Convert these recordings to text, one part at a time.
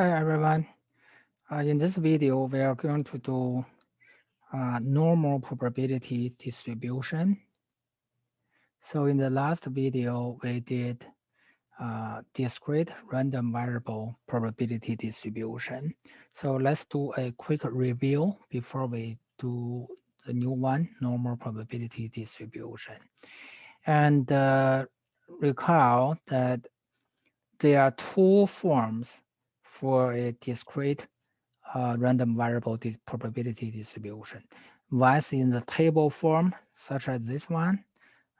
Hi everyone. In this video, we are going to do normal probability distribution. So in the last video, we did discrete random variable probability distribution. So let's do a quick review before we do the new one, normal probability distribution. And recall that there are two forms for a discrete random variable probability distribution. Once in the table form, such as this one,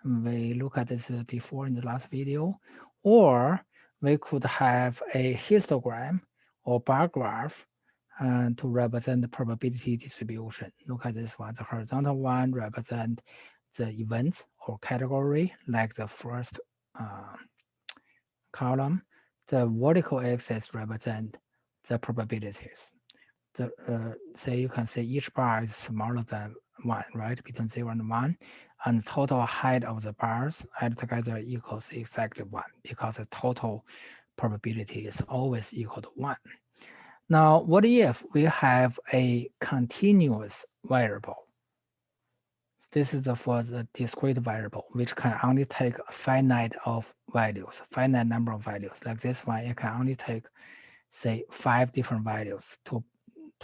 we look at this before in the last video, or we could have a histogram or bar graph to represent the probability distribution. Look at this one. The horizontal one represents the events or category, like the first column. The vertical axis represent the probabilities. Say you can say each bar is smaller than 1, right? Between 0 and 1. And the total height of the bars add together equals exactly 1 because the total probability is always equal to 1. Now, what if we have a continuous variable? This is for the discrete variable, which can only take a finite of values, finite number of values. Like this one, it can only take, say, 5 different values to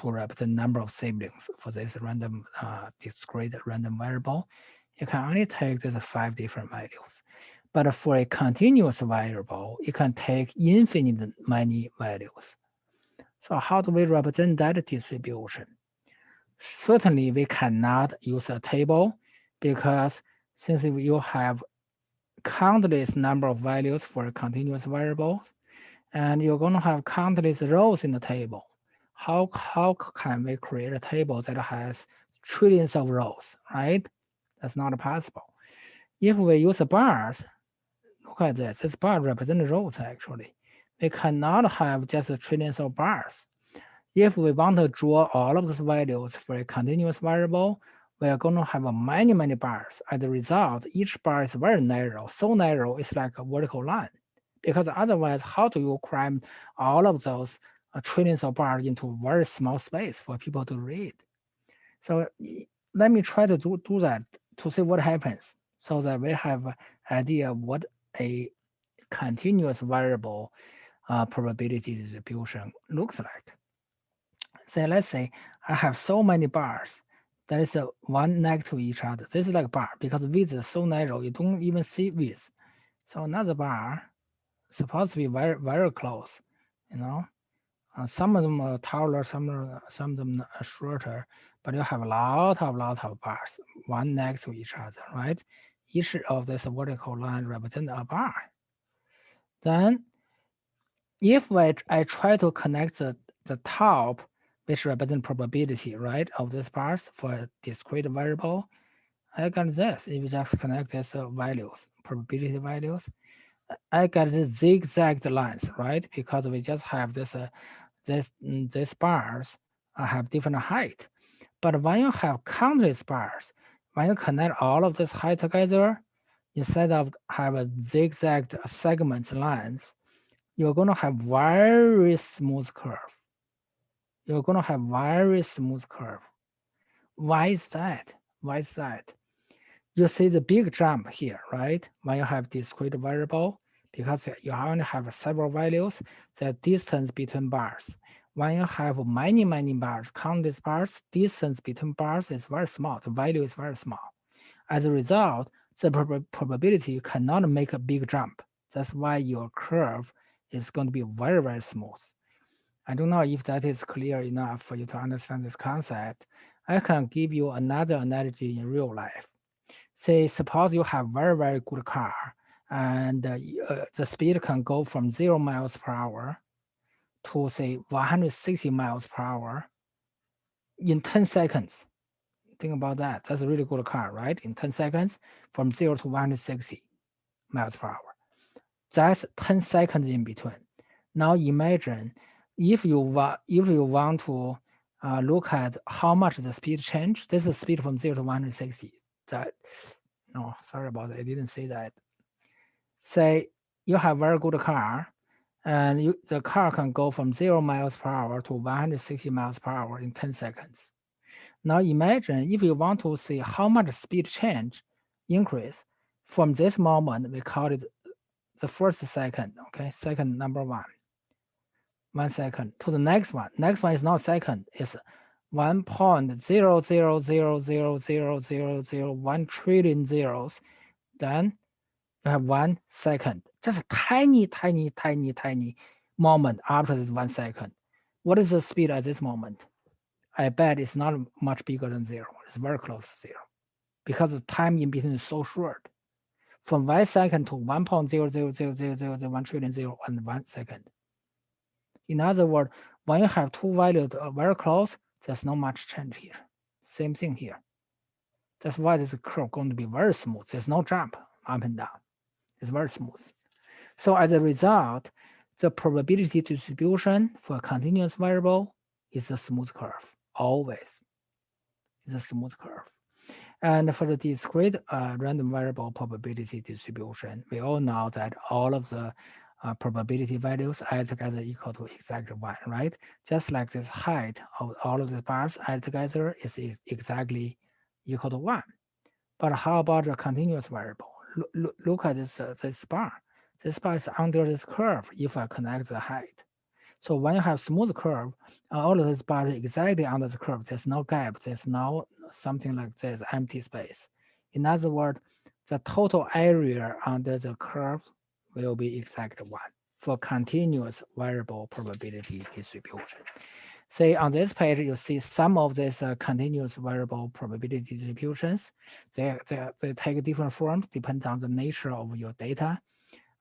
represent number of siblings for this random discrete random variable. You can only take these 5 different values. But for a continuous variable, it can take infinite many values. So how do we represent that distribution? Certainly, we cannot use a table because since you have countless number of values for a continuous variable, and you're going to have countless rows in the table. How can we create a table that has trillions of rows, right? That's not possible. If we use bars, look at this. This bar represents rows, actually. We cannot have just trillions of bars. If we want to draw all of those values for a continuous variable, we are going to have many, many bars. As a result, each bar is very narrow. So narrow, it's like a vertical line. Because otherwise, how do you cram all of those trillions of bars into very small space for people to read? So let me try to do that to see what happens so that we have an idea of what a continuous variable probability distribution looks like. So let's say I have so many bars that is one next to each other. This is like a bar because width is so narrow, you don't even see width. So another bar supposed to be very, very close, you know. Some of them are taller, some of them are shorter, but you have a lot of bars, one next to each other, right? Each of this vertical line represents a bar. Then, if I try to connect the top, which represents probability, right, of these bars for a discrete variable, I got this. If you just connect these values, probability values, I get the zigzag lines, right? Because we just have these bars have different height. But when you have countless bars, when you connect all of this height together, instead of have a zigzag segment lines, you're going to have very smooth curve. You're going to have very smooth curve. Why is that? Why is that? You see the big jump here, right? When you have discrete variable, because you only have several values, the distance between bars. When you have many, many bars, countless bars, distance between bars is very small. The value is very small. As a result, the probability cannot make a big jump. That's why your curve is going to be very, very smooth. I don't know if that is clear enough for you to understand this concept. I can give you another analogy in real life. Say, suppose you have very, very good car and the speed can go from 0 miles per hour to say 160 miles per hour in 10 seconds. Think about that. That's a really good car, right? In 10 seconds from 0 to 160 miles per hour. That's 10 seconds in between. Now imagine if you want to look at how much the speed change. This is speed from 0 to 160. That, no, sorry about that. I didn't say that. Say you have very good car And the car can go from 0 miles per hour to 160 miles per hour in 10 seconds. Now imagine if you want to see how much speed change increase from this moment, we call it the first second, okay, second number 1 second, to the next one. Next one is not second, it's 1.000000001 trillion zeros. Then you have 1 second, just a tiny moment after this 1 second. What is the speed at this moment? I bet it's not much bigger than 0. It's very close to 0 because the time in between is so short. From 1 second to 1.0000001 trillion 0 and 1 second. In other words, when you have two values very close, there's not much change here. Same thing here. That's why this curve going to be very smooth. There's no jump up and down. It's very smooth. So as a result, the probability distribution for a continuous variable is a smooth curve, always. It's a smooth curve. And for the discrete random variable probability distribution, we all know that all of the probability values add together equal to exactly 1, right? Just like this height of all of these bars added together is exactly equal to 1. But how about the continuous variable? Look at this bar. This bar is under this curve if I connect the height. So when you have smooth curve, all of these bars exactly under the curve. There's no gap. There's no something like this empty space. In other words, the total area under the curve will be exactly 1 for continuous variable probability distribution. Say on this page, you see some of these continuous variable probability distributions. They take different forms depending on the nature of your data,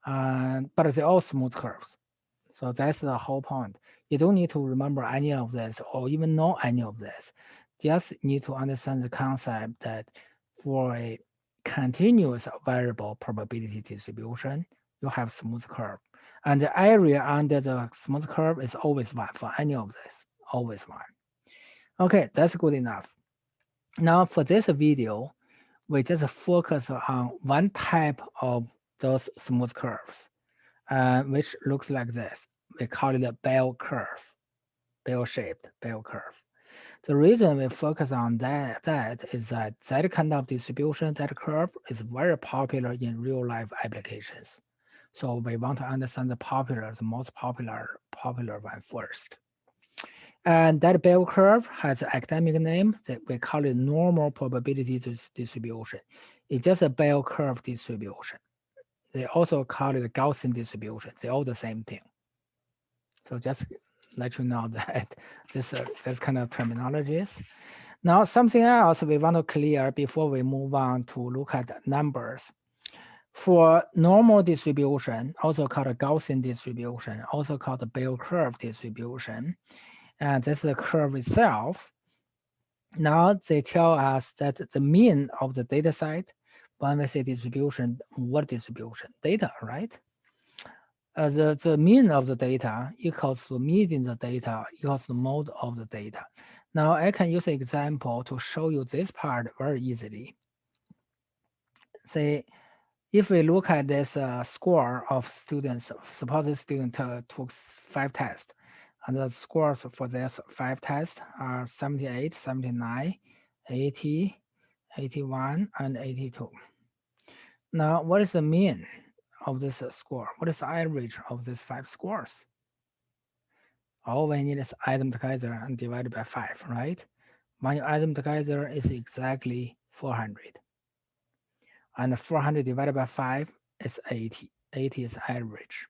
but they're all smooth curves. So that's the whole point. You don't need to remember any of this or even know any of this. Just need to understand the concept that for a continuous variable probability distribution, you have smooth curve. And the area under the smooth curve is always 1 for any of this, always 1. Okay, that's good enough. Now for this video, we just focus on one type of those smooth curves, which looks like this. We call it a bell curve, bell-shaped bell curve. The reason we focus on that is that kind of distribution, that curve, is very popular in real-life applications. So we want to understand the most popular one first. And that bell curve has an academic name that we call it normal probability distribution. It's just a bell curve distribution. They also call it Gaussian distribution. They're all the same thing. So just let you know that this kind of terminologies. Now something else we want to clear before we move on to look at numbers. For normal distribution, also called a Gaussian distribution, also called the bell curve distribution, and that's the curve itself. Now they tell us that the mean of the data set, when we say distribution, what distribution? Data, right? The mean of the data equals to median the data equals to mode of the data. Now I can use an example to show you this part very easily. Say, if we look at this score of students, suppose this student took 5 tests, and the scores for this 5 tests are 78, 79, 80, 81, and 82. Now, what is the mean of this score? What is the average of these 5 scores? All we need is add them together and divide by 5, right? When you add them together, it's exactly 400. And 400 divided by 5 is 80. 80 is average.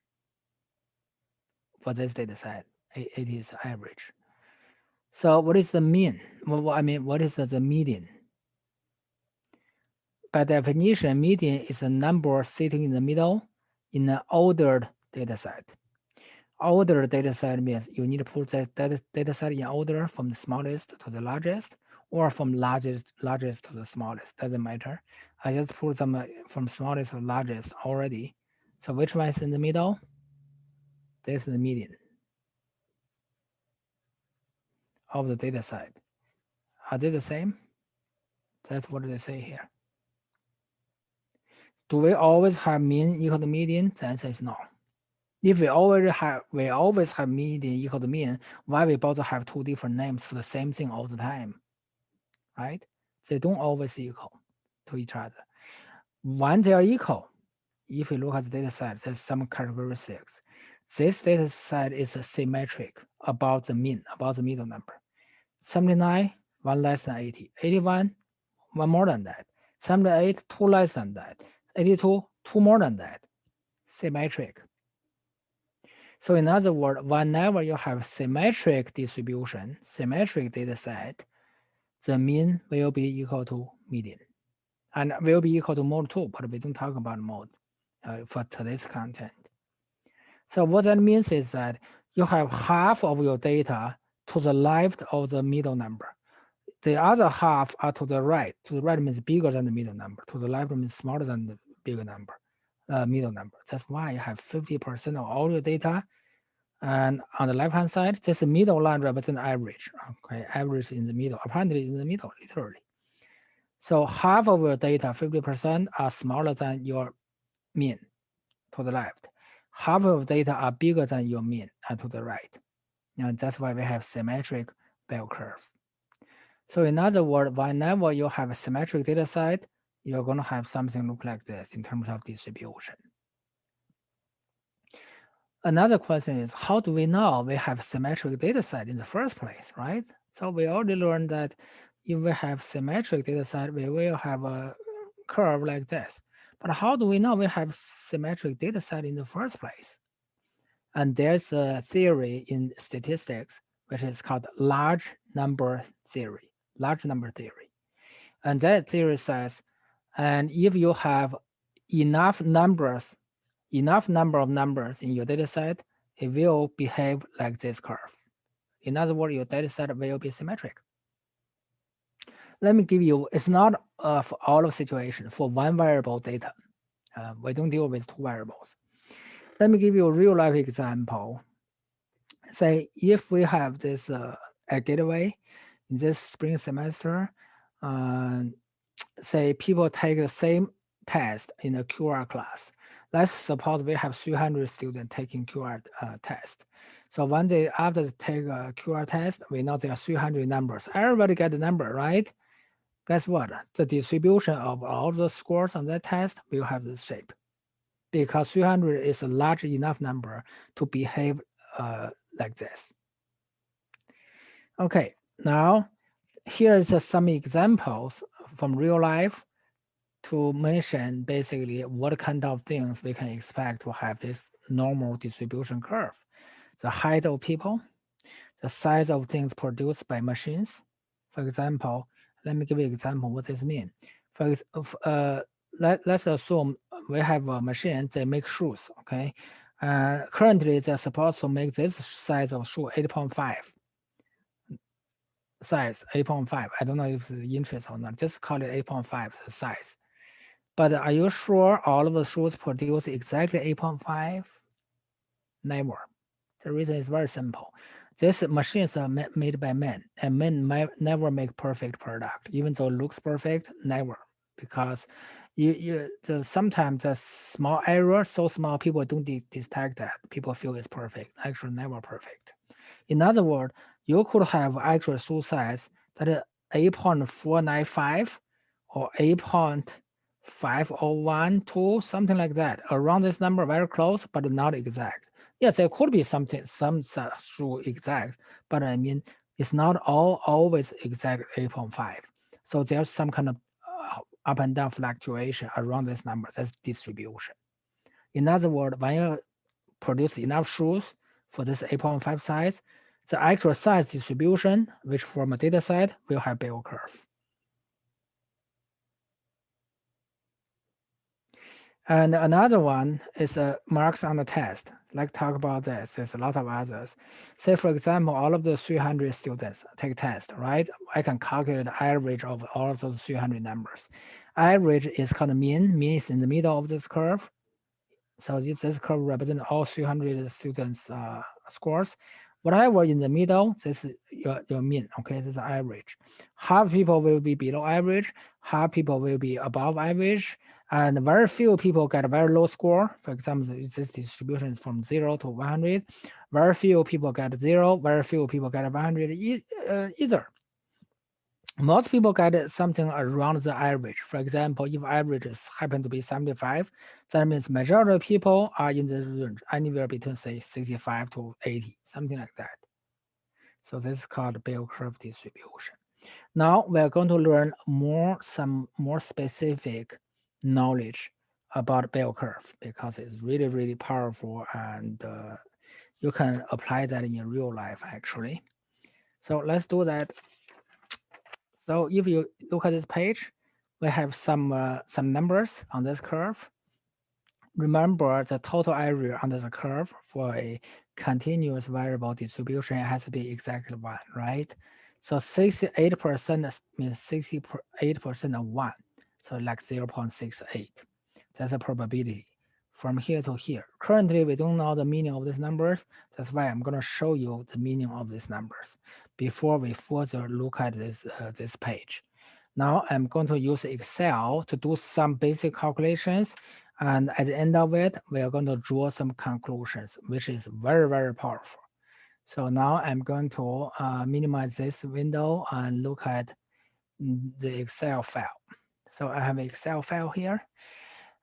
For this data set, 80 is average. So what is the mean? Well, I mean, what is the median? By definition, median is a number sitting in the middle in an ordered data set. Ordered data set means you need to put that data set in order from the smallest to the largest, or from largest to the smallest. Doesn't matter. I just put them from smallest to largest already. So which one is in the middle? This is the median of the data set. Are they the same? That's what they say here. Do we always have mean equal to median? The answer is no. If we always have median equal to mean, why we both have two different names for the same thing all the time, right? They don't always equal to each other. When they are equal, if we look at the data set, there's some characteristics. This data set is symmetric about the mean, about the middle number. 79, one less than 80. 81, one more than that. 78, two less than that. 82, two more than that. Symmetric. So in other words, whenever you have symmetric distribution, symmetric data set, the mean will be equal to median. And will be equal to mode 2, but we don't talk about mode for today's content. So what that means is that you have half of your data to the left of the middle number. The other half are to the right. To the right means bigger than the middle number. To the left means smaller than the bigger number, middle number. That's why you have 50% of all your data. And on the left-hand side, this middle line represents average. Okay, average in the middle, apparently in the middle, literally. So half of your data, 50%, are smaller than your mean to the left. Half of data are bigger than your mean to the right. And that's why we have symmetric bell curve. So in other words, whenever you have a symmetric data set, you're going to have something look like this in terms of distribution. Another question is, how do we know we have symmetric data set in the first place, right? So we already learned that if we have symmetric data set, we will have a curve like this. But how do we know we have symmetric data set in the first place? And there's a theory in statistics, which is called large number theory. And that theory says, and if you have enough number of numbers in your data set, it will behave like this curve. In other words, your data set will be symmetric. Let me give you, it's not for all of situations, for one variable data. We don't deal with two variables. Let me give you a real life example. Say if we have this a gateway in this spring semester, say people take the same test in a QR class. Let's suppose we have 300 students taking QR test. So when they after they take a QR test, we know there are 300 numbers. Everybody get the number, right? Guess what? The distribution of all the scores on that test will have this shape, because 300 is a large enough number to behave like this. Okay, now here's some examples from real life to mention basically what kind of things we can expect to have this normal distribution curve. The height of people, the size of things produced by machines. For example, let me give you an example what this means. Let's assume we have a machine that makes shoes, okay? Currently, they're supposed to make this size of shoe 8.5. Size 8.5. I don't know if it's interest or not. Just call it 8.5 size. But are you sure all of the shoes produce exactly 8.5? Never. The reason is very simple. These machines are made by men, and men might never make perfect product, even though it looks perfect, never. Because sometimes the small error, so small people don't detect that. People feel it's perfect, actually never perfect. In other words, you could have actual shoe size that is 8.495 or 8.5012, something like that. Around this number, very close, but not exact. Yes, there could be some shoe exact, but I mean, it's not always exact 8.5. So there's some kind of up and down fluctuation around this number. That's distribution. In other words, when you produce enough shoes for this 8.5 size, the actual size distribution, which from a data set, will have bell curve. And another one is marks on the test. Let's talk about this. There's a lot of others. Say, for example, all of the 300 students take test, right? I can calculate the average of all of those 300 numbers. Average is called mean. Mean is in the middle of this curve. So if this curve represents all 300 students' scores, whatever in the middle, this is your mean, okay? This is average. Half people will be below average, half people will be above average, and very few people get a very low score. For example, this distribution is from 0 to 100. Very few people get 0, very few people get 100 either. Most people get something around the average. For example, if average happen to be 75, that means majority of people are in the range anywhere between say 65 to 80, something like that. So this is called bell curve distribution. Now we're going to learn some more specific knowledge about bell curve because it's really, really powerful and you can apply that in real life actually. So let's do that. So if you look at this page, we have some numbers on this curve. Remember the total area under the curve for a continuous variable distribution has to be exactly 1, right? So 68% means 68% of 1. So like 0.68. That's a probability from here to here. Currently, we don't know the meaning of these numbers. That's why I'm going to show you the meaning of these numbers before we further look at this page. Now I'm going to use Excel to do some basic calculations. And at the end of it, we are going to draw some conclusions, which is very, very powerful. So now I'm going to minimize this window and look at the Excel file. So I have an Excel file here.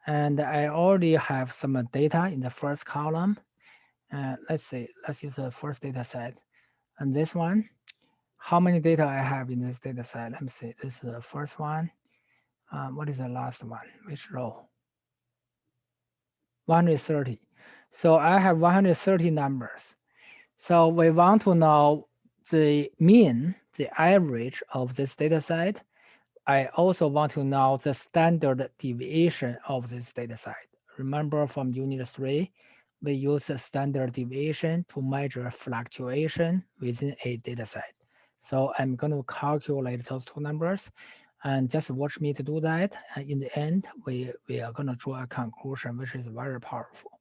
And I already have some data in the first column. Let's use the first data set. And this one, how many data I have in this data set? Let me see, this is the first one. What is the last one? Which row? 130. So I have 130 numbers. So we want to know the mean, the average of this data set. I also want to know the standard deviation of this data set. Remember from Unit 3, we use the standard deviation to measure fluctuation within a data set. So I'm going to calculate those two numbers and just watch me to do that. And in the end, we are going to draw a conclusion, which is very powerful.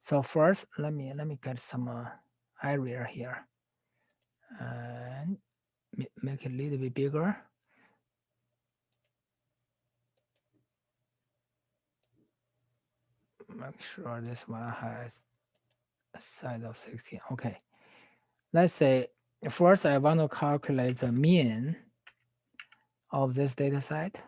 So first, let me get some area here and make it a little bit bigger. Make sure this one has a size of 16. Okay. Let's say first I want to calculate the mean of this data set.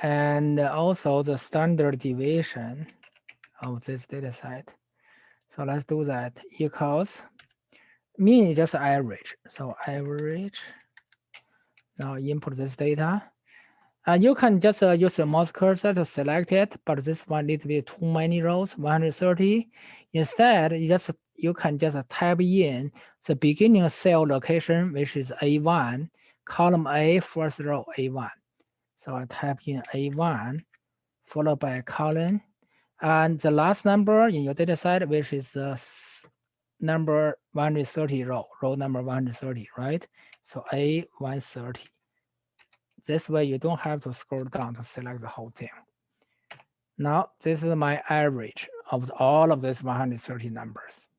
And also the standard deviation of this data set. So let's do that. Equals mean is just average. So average. Now input this data. You can just use the mouse cursor to select it, but this one needs to be too many rows, 130. Instead, you can just type in the beginning cell location, which is A1, column A, first row A1. So I type in A1, followed by a colon, and the last number in your data set, which is number 130 row number 130, right? So A130. This way you don't have to scroll down to select the whole thing. Now, this is my average of all of these 130 numbers.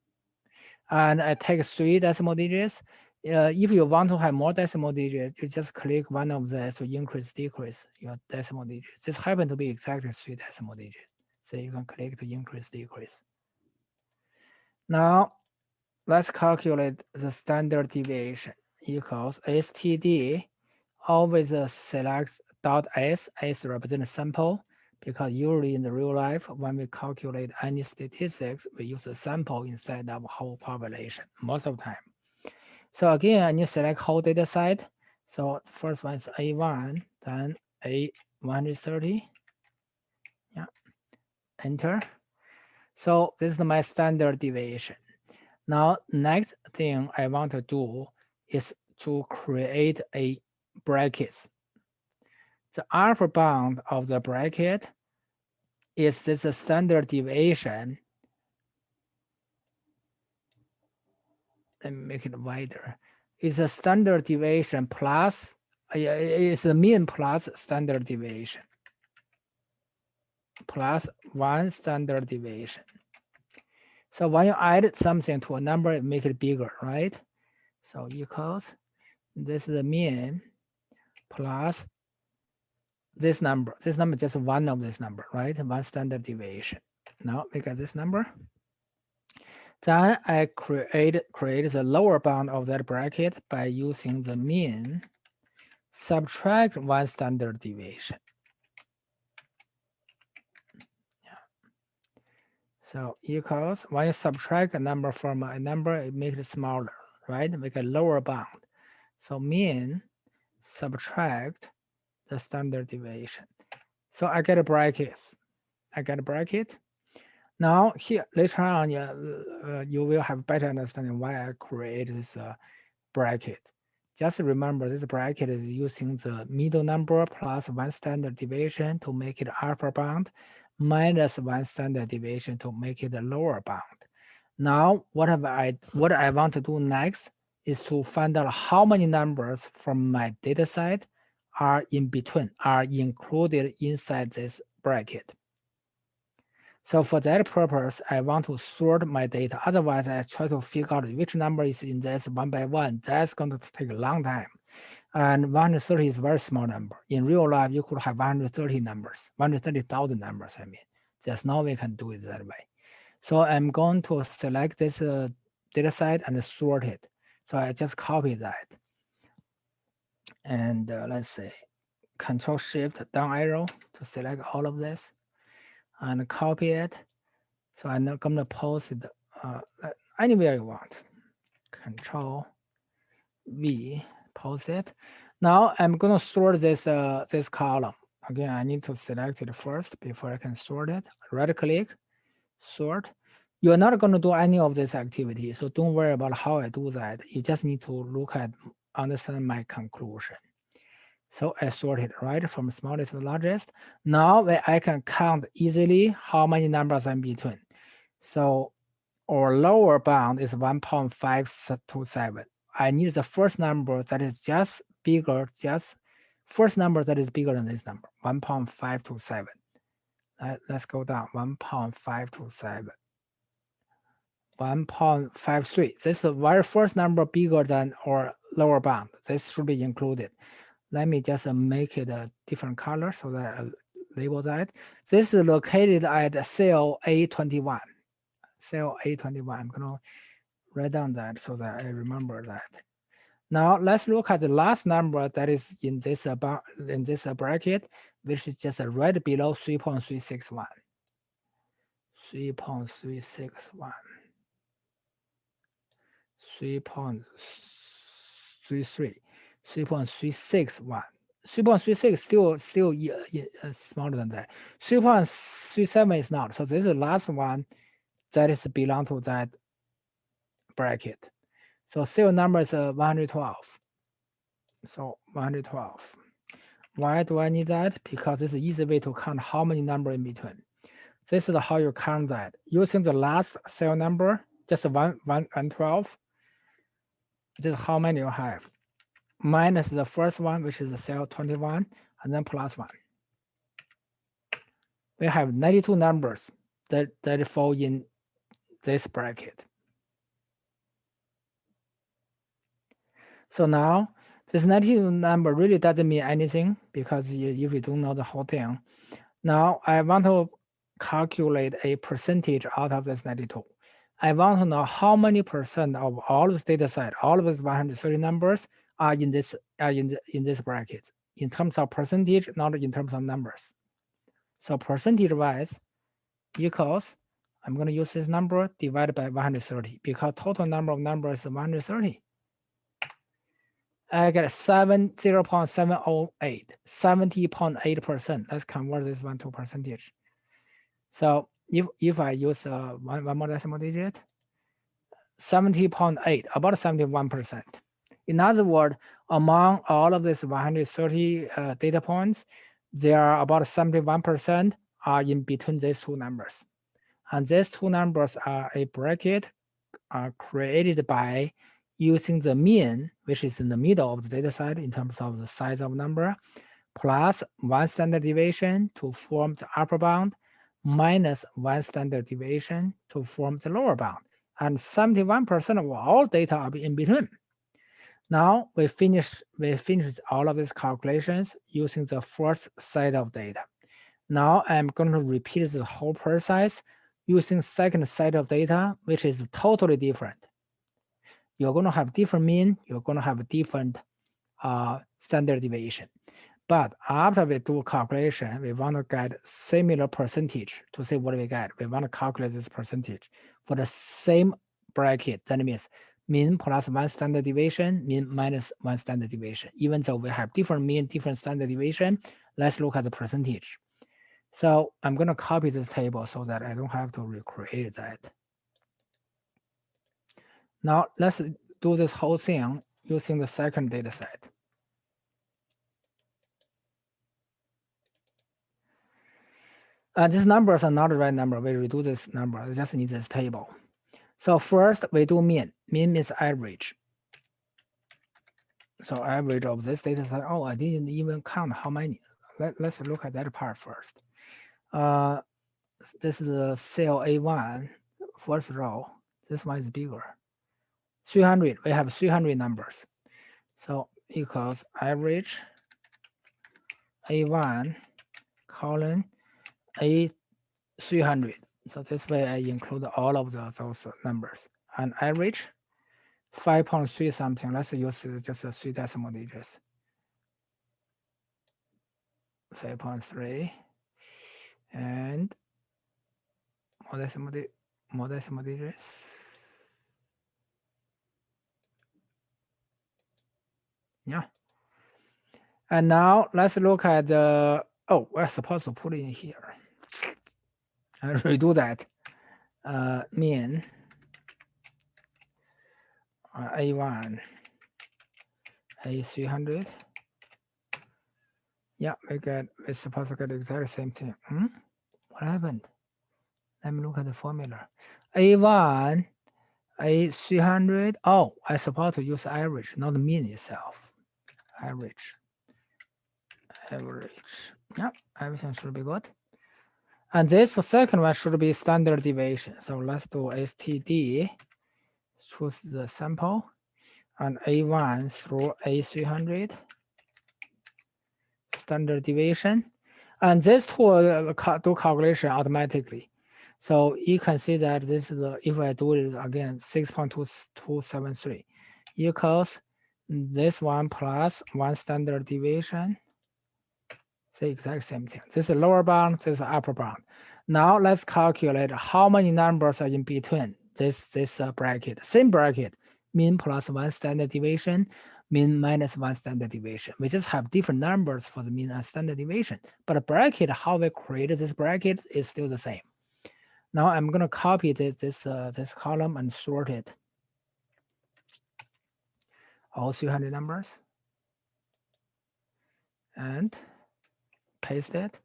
And I take 3 decimal digits. If you want to have more decimal digits, you just click one of these to increase, decrease your decimal digits. This happens to be exactly 3 decimal digits. So you can click to increase, decrease. Now, let's calculate the standard deviation equals STD. Always select .s. S represents sample, because usually in the real life, when we calculate any statistics, we use a sample instead of whole population most of the time. So again, I need to select whole data set. So the first one is A1, then A130. Yeah, enter. So this is my standard deviation. Now, next thing I want to do is to create a bracket. The upper bound of the bracket is this standard deviation. Let me make it wider. It's a standard deviation plus, it's a mean plus standard deviation. Plus 1 standard deviation. So when you add something to a number, it make it bigger, right? So equals, this is the mean plus this number. This number is just one of this number, right? One standard deviation. Now we got this number. Then I create the lower bound of that bracket by using the mean, subtract one standard deviation. So equals, when you subtract a number from a number, it makes it smaller, right? Make a lower bound. So mean subtract the standard deviation. So I get a bracket. Now here, later on, you will have better understanding why I create this bracket. Just remember this bracket is using the middle number plus one standard deviation to make it upper bound, minus one standard deviation to make it a lower bound. Now, what I want to do next is to find out how many numbers from my data set are in between, are included inside this bracket. So for that purpose, I want to sort my data. Otherwise, I try to figure out which number is in this one by one. That's going to take a long time. And 130 is a very small number. In real life, you could have 130 numbers, 130,000 numbers, I mean. Just now we can do it that way. So I'm going to select this data set and sort it. So I just copy that. And let's say Control Shift down arrow to select all of this and copy it. So I'm not going to post it anywhere you want. Control V, post it. Now I'm going to sort this this column. Again, I need to select it first before I can sort it. Right click, sort. You're not going to do any of this activity, so don't worry about how I do that. You just need to look at, understand my conclusion. So I sorted right from smallest to largest. Now I can count easily how many numbers are in between. So our lower bound is 1.527. I need the first number that is just bigger, first number that is bigger than this number, 1.527. Let's go down, 1.527. 1.53. This is the very first number bigger than our lower bound. This should be included. Let me just make it a different color so that I label that. This is located at cell A21. Cell A21. I'm going to write down that so that I remember that. Now let's look at the last number that is in this bracket, which is just right below 3.361. 3.361. 3.33. 3.361. 3.36 still smaller than that. 3.37 is not. So this is the last one that is belong to that bracket. So cell number is 112. So 112. Why do I need that? Because it's an easy way to count how many numbers in between. This is how you count that. Using the last cell number, just 112, this is how many you have. Minus the first one, which is the cell 21, and then plus 1. We have 92 numbers that fall in this bracket. So now, this 92 number really doesn't mean anything because if you don't know the whole thing. Now, I want to calculate a percentage out of this 92. I want to know how many percent of all of this data set, all of these 130 numbers are in this bracket in terms of percentage, not in terms of numbers. So percentage-wise equals, I'm going to use this number divided by 130 because total number of numbers is 130. I get 0.708, 70.8%. Let's convert this one to percentage. So if I use one more decimal digit, 70.8, about 71%. In other words, among all of these 130 data points, there are about 71% are in between these two numbers. And these two numbers are a bracket created by using the mean, which is in the middle of the data set in terms of the size of number, plus one standard deviation to form the upper bound, minus 1 standard deviation to form the lower bound. And 71% of all data are in between. Now we finish all of these calculations using the first set of data. Now I'm going to repeat the whole process using second set of data, which is totally different. You're going to have different mean, you're going to have different standard deviation. But after we do calculation, we want to get similar percentage to see what we get. We want to calculate this percentage for the same bracket. That means mean plus 1 standard deviation, mean minus 1 standard deviation. Even though we have different mean, different standard deviation, let's look at the percentage. So I'm going to copy this table so that I don't have to recreate that. Now let's do this whole thing using the second data set. These numbers are not the right number. We redo this number. I just need this table. So first we do mean. Mean means average. So average of this data set. Oh, I didn't even count how many. Let's look at that part first. This is the cell A1, first row. This one is bigger. 300. We have 300 numbers. So equals average A1 colon A300. So this way I include all of those numbers. And average 5.3 something. Let's use just 3 decimal digits. 5.3 and more decimal digits. Yeah. And now let's look at the, oh, we're supposed to put it in here. I'll redo that. Mean A1, A300. Yeah, we're supposed to get the exact same thing. What happened? Let me look at the formula. A1, A300. Oh, I supposed to use average, not mean itself. Average. Yeah, everything should be good. And this second one should be standard deviation. So let's do STD, choose the sample, and A1 through A300, standard deviation. And this tool do calculation automatically. So you can see that this is, if I do it again, 6.2273 equals this one plus 1 standard deviation. The exact same thing. This is lower bound, this is upper bound. Now let's calculate how many numbers are in between this bracket. Same bracket, mean plus 1 standard deviation, mean minus 1 standard deviation. We just have different numbers for the mean and standard deviation, but the bracket, how we created this bracket is still the same. Now I'm going to copy this column and sort it. All 300 numbers. And paste it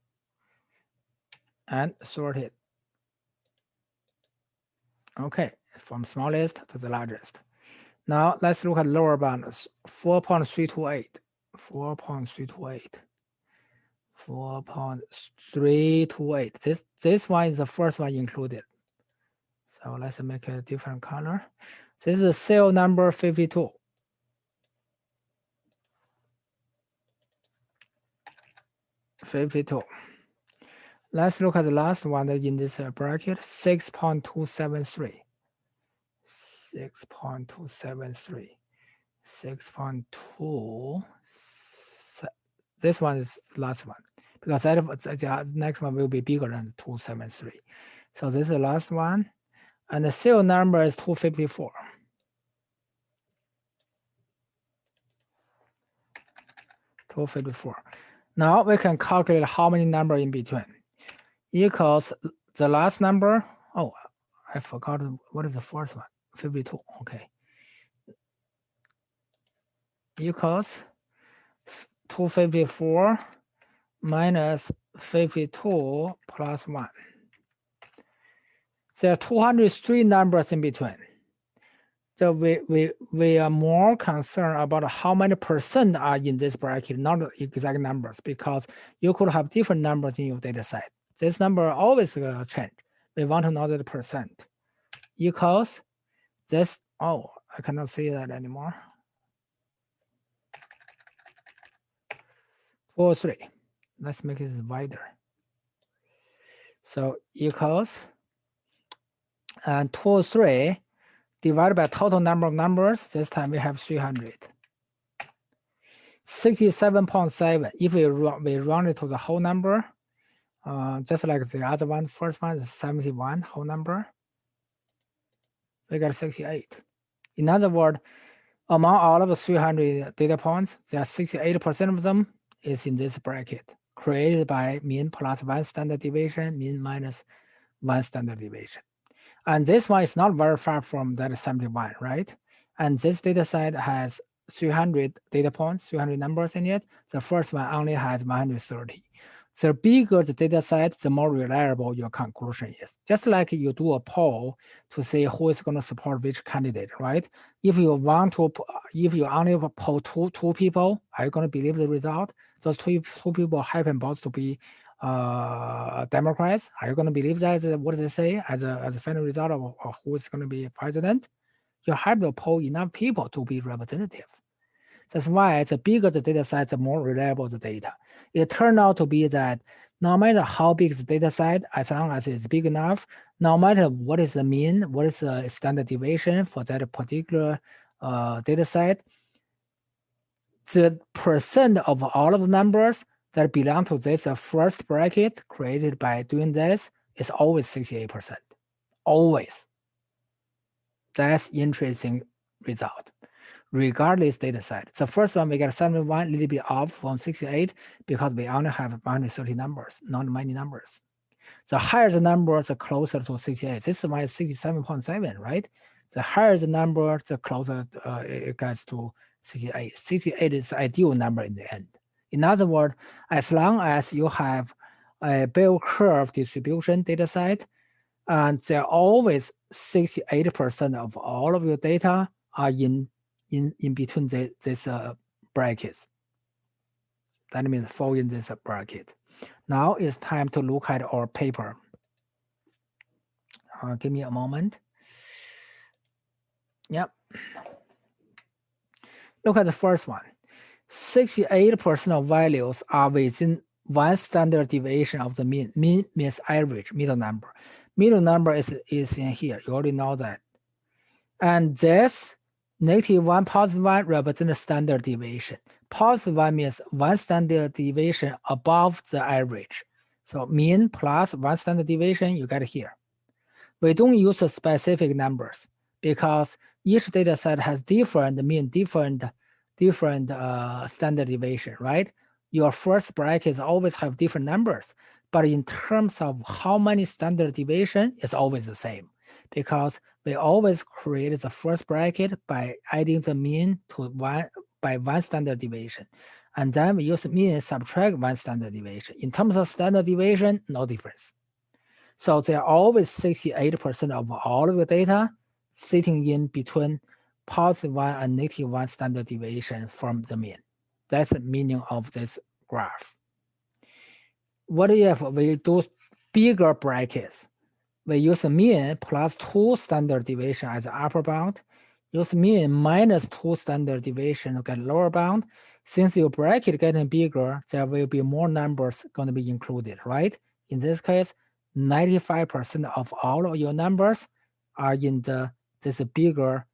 and sort it. Okay, from smallest to the largest. Now let's look at lower bound, 4.328. 4.328. This one is the first one included. So let's make a different color. This is cell number 52. 52. Let's look at the last one in this bracket, 6.273. 6.273. 6.2. This one is the last one because the next one will be bigger than 273. So this is the last one. And the cell number is 254. 254. Now we can calculate how many numbers in between. Equals the last number. Oh, I forgot what is the first one. 52. Okay. Equals 254 minus 52 plus 1. There are 203 numbers in between. So we are more concerned about how many percent are in this bracket, not exact numbers, because you could have different numbers in your data set. This number always change. We want to know that percent equals this. Oh, I cannot see that anymore. 203. Let's make it wider. So equals and 203 divided by total number of numbers. This time we have 300. 67.7. If we run it to the whole number, just like the other one, first one is 71 whole number. We got 68. In other words, among all of the 300 data points, there are 68% of them is in this bracket, created by mean plus 1 standard deviation, mean minus 1 standard deviation. And this one is not very far from that 71, right? And this data set has 300 data points, 300 numbers in it. The first one only has 130. The bigger the data set, the more reliable your conclusion is. Just like you do a poll to see who is going to support which candidate, right? If you only poll two people, are you going to believe the result? Those two people happen both to be Democrats. Are you going to believe that? What they say as a final result of who is going to be president? You have to poll enough people to be representative. That's why the bigger the data set, the more reliable the data. It turned out to be that no matter how big the data set, as long as it's big enough, no matter what is the mean, what is the standard deviation for that particular data set, the percent of all of the numbers that belong to this first bracket created by doing this is always 68%. Always. That's interesting result. Regardless data set. The first one we got 71, a little bit off from 68 because we only have 130 numbers, not many numbers. The higher the number, the closer to 68. This is why it's 67.7, right? The higher the number, the closer it gets to 68. 68 is the ideal number in the end. In other words, as long as you have a bell curve distribution data set, and there are always 68% of all of your data are in between these brackets. That means fall in this bracket. Now it's time to look at our paper. Give me a moment. Yep. Look at the first one. 68% of values are within 1 standard deviation of the mean. Mean means average, middle number. Middle number is in here. You already know that. And this -1, +1 represents standard deviation. +1 means 1 standard deviation above the average. So mean plus 1 standard deviation, you get here. We don't use specific numbers because each data set has different mean, different standard deviation, right? Your first brackets always have different numbers, but in terms of how many standard deviation, it's always the same because we always create the first bracket by adding the mean to 1 standard deviation. And then we use mean subtract 1 standard deviation. In terms of standard deviation, no difference. So there are always 68% of all of the data sitting in between +1 and -1 standard deviation from the mean. That's the meaning of this graph. What if we do bigger brackets? We use mean plus 2 standard deviation as the upper bound. Use mean minus 2 standard deviation to get lower bound. Since your bracket getting bigger, there will be more numbers going to be included, right? In this case, 95% of all of your numbers are in this bigger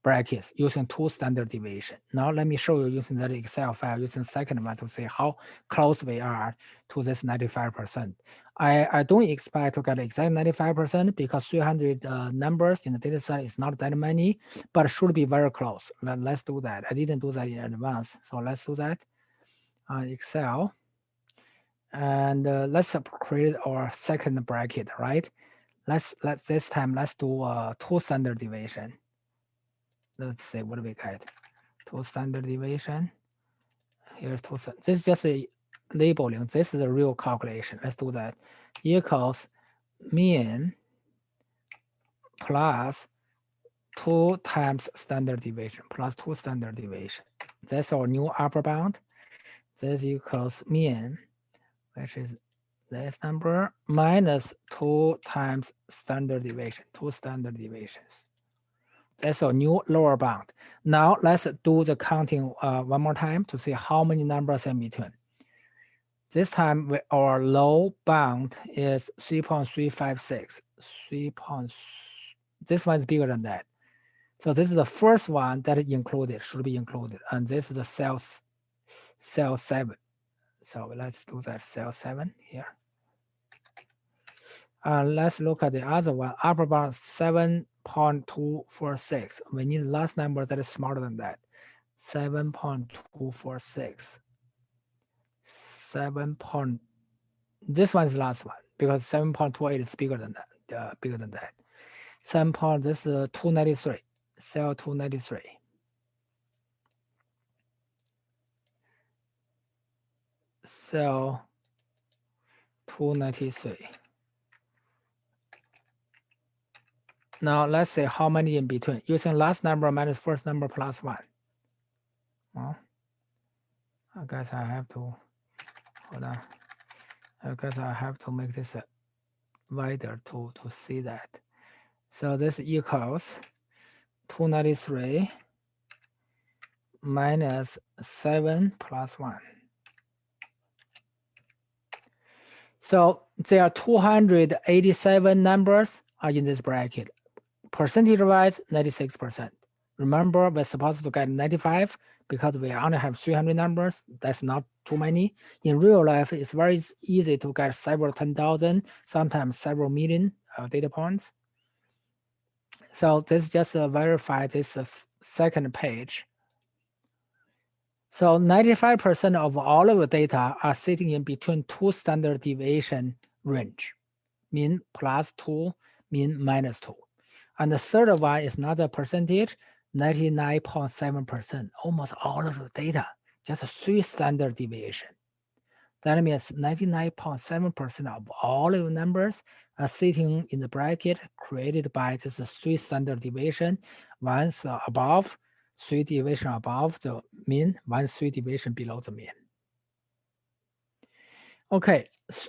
brackets using 2 standard deviation. Now let me show you using that Excel file, using second one to see how close we are to this 95%. I don't expect to get exact 95% because 300 numbers in the data set is not that many, but should be very close. Let's do that. I didn't do that in advance, so let's do that. Excel. And let's create our second bracket, right? Let's this time let's do 2 standard deviation. Let's see what we get. 2 standard deviation. Here's 2. This is just a labeling. This is a real calculation. Let's do that. Equals mean plus 2 times standard deviation plus 2 standard deviation. That's our new upper bound. This equals mean, which is this number minus 2 times standard deviation, 2 standard deviations. That's a new lower bound. Now let's do the counting one more time to see how many numbers in between. This time our low bound is 3.356. This one is bigger than that. So this is the first one that is included, should be included. And this is the cell 7. So let's do that cell 7 here. And let's look at the other one, upper bound 7.246. We need the last number that is smaller than that. 7.246. This one is the last one because 7.28 is bigger than that. 7. This is 293. Cell 293. Cell 293. Now let's say how many in between. Using last number minus first number plus 1. Well, I guess I have to, hold on. I guess I have to make this wider to see that. So this equals 293 minus 7 plus 1. So there are 287 numbers are in this bracket. Percentage-wise, 96%. Remember, we're supposed to get 95 because we only have 300 numbers. That's not too many. In real life, it's very easy to get several 10,000, sometimes several million data points. So this just verify this second page. So 95% of all of the data are sitting in between 2 standard deviation range, mean +2, mean -2. And the third one is another percentage, 99.7%, almost all of the data, just 3 standard deviation. That means 99.7% of all of the numbers are sitting in the bracket created by this 3 standard deviation, once above, 3 deviation above the mean, 1 3 deviation below the mean. Okay,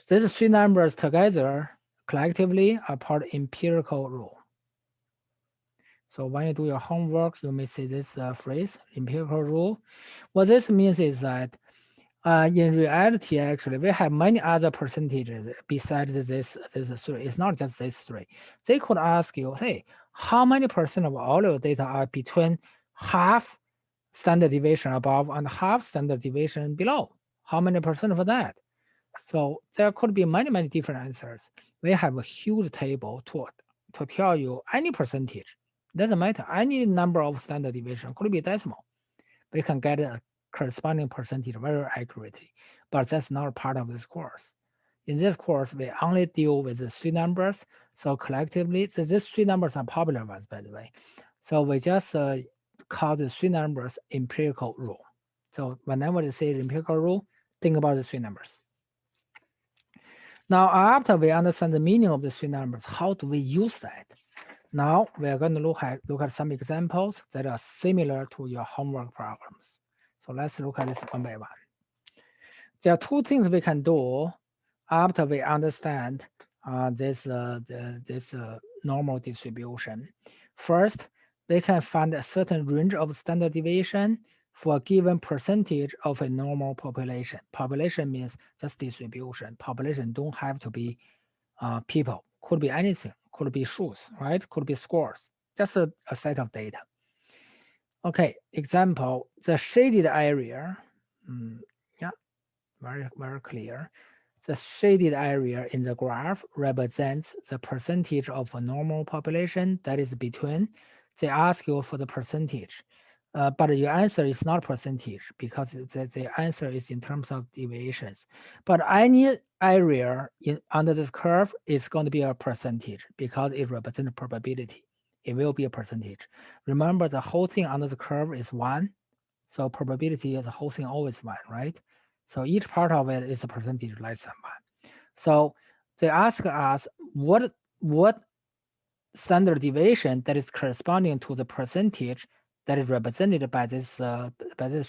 these 3 numbers together collectively are part of empirical rule. So when you do your homework, you may see this phrase, empirical rule. What this means is that in reality, actually, we have many other percentages besides this 3. It's not just this 3. They could ask you, hey, how many percent of all your data are between half standard deviation above and half standard deviation below? How many percent of that? So there could be many, many different answers. We have a huge table to tell you any percentage. Doesn't matter. Any number of standard deviation could be decimal. We can get a corresponding percentage very accurately, but that's not part of this course. In this course, we only deal with the 3 numbers. So collectively, these 3 numbers are popular ones, by the way. So we just call the 3 numbers empirical rule. So whenever they say empirical rule, think about the 3 numbers. Now, after we understand the meaning of the 3 numbers, how do we use that? Now we are going to look at some examples that are similar to your homework problems. So let's look at this one by one. There are 2 things we can do after we understand this normal distribution. First, we can find a certain range of standard deviation for a given percentage of a normal population. Population means just distribution. Population don't have to be people. Could be anything. Could be shoes, right? Could be scores. Just a set of data. Okay, example, the shaded area. Yeah, very, very clear. The shaded area in the graph represents the percentage of a normal population that is between. They ask you for the percentage, but your answer is not percentage because the answer is in terms of deviations. But any area under this curve is going to be a percentage because it represents probability. It will be a percentage. Remember, the whole thing under the curve is 1. So probability is the whole thing always 1, right? So each part of it is a percentage less than 1. So they ask us what standard deviation that is corresponding to the percentage that is represented by this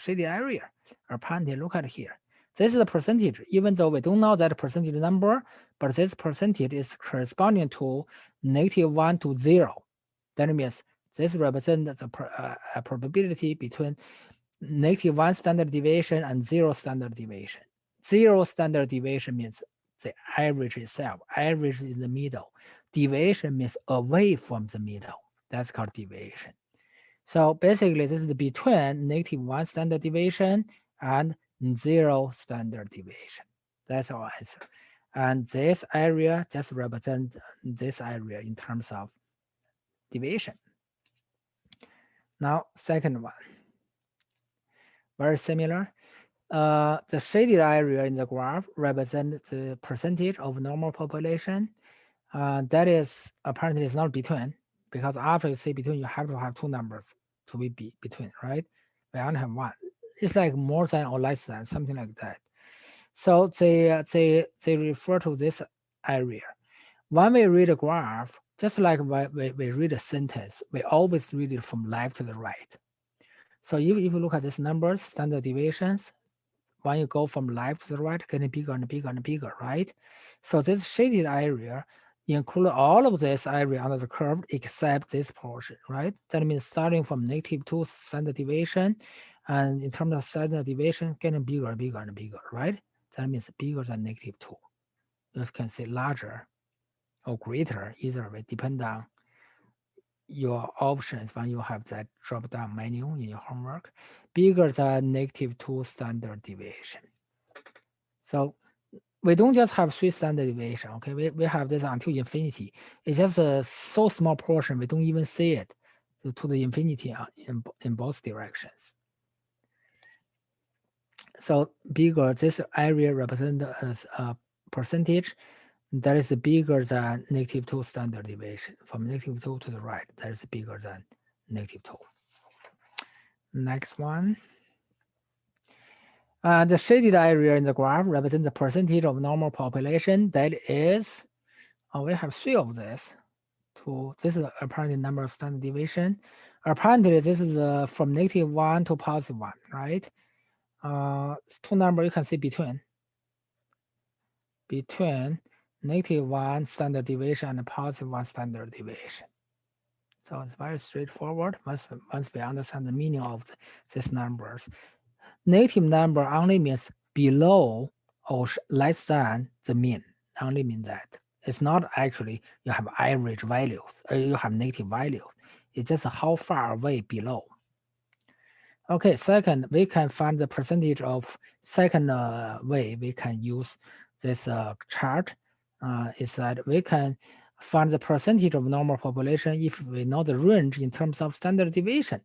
shaded area. Apparently, look at here. This is the percentage, even though we don't know that percentage number, but this percentage is corresponding to -1 to 0. That means this represents the probability between -1 standard deviation and 0 standard deviation. 0 standard deviation means the average itself. Average is the middle. Deviation means away from the middle. That's called deviation. So basically, this is between -1 standard deviation and 0 standard deviation. That's our answer. And this area just represents this area in terms of deviation. Now, second one. Very similar. The shaded area in the graph represents the percentage of normal population. That is apparently it's not between, because after you say between, you have to have two numbers to be between, right? We only have one. It's like more than or less than, something like that. So they refer to this area. When we read a graph, just like we read a sentence, we always read it from left to the right. So if you look at these numbers, standard deviations, when you go from left to the right, getting bigger and bigger and bigger, right? So this shaded area include all of this area under the curve except this portion, right? That means starting from -2 standard deviation, and in terms of standard deviation, getting bigger and bigger and bigger, right? That means bigger than -2. You can say larger or greater, either way, depend on your options when you have that drop-down menu in your homework, bigger than -2 standard deviation. So we don't just have 3 standard deviation, okay? We have this until infinity. It's just a so small portion, we don't even see it to the infinity in both directions. So bigger, this area represents a percentage that is bigger than -2 standard deviation. From -2 to the right, that is bigger than -2. Next one. The shaded area in the graph represents the percentage of normal population. That is, we have 3 of this. This is apparently number of standard deviation. Apparently, this is from -1 to +1, right? 2 number you can see between -1 standard deviation and +1 standard deviation. So it's very straightforward once we understand the meaning of these numbers. Negative number only means below or less than the mean, only means that. It's not actually you have average values or you have negative values. It's just how far away below. Okay, second, we can find the percentage of second way we can use this chart is that we can find the percentage of normal population if we know the range in terms of standard deviation.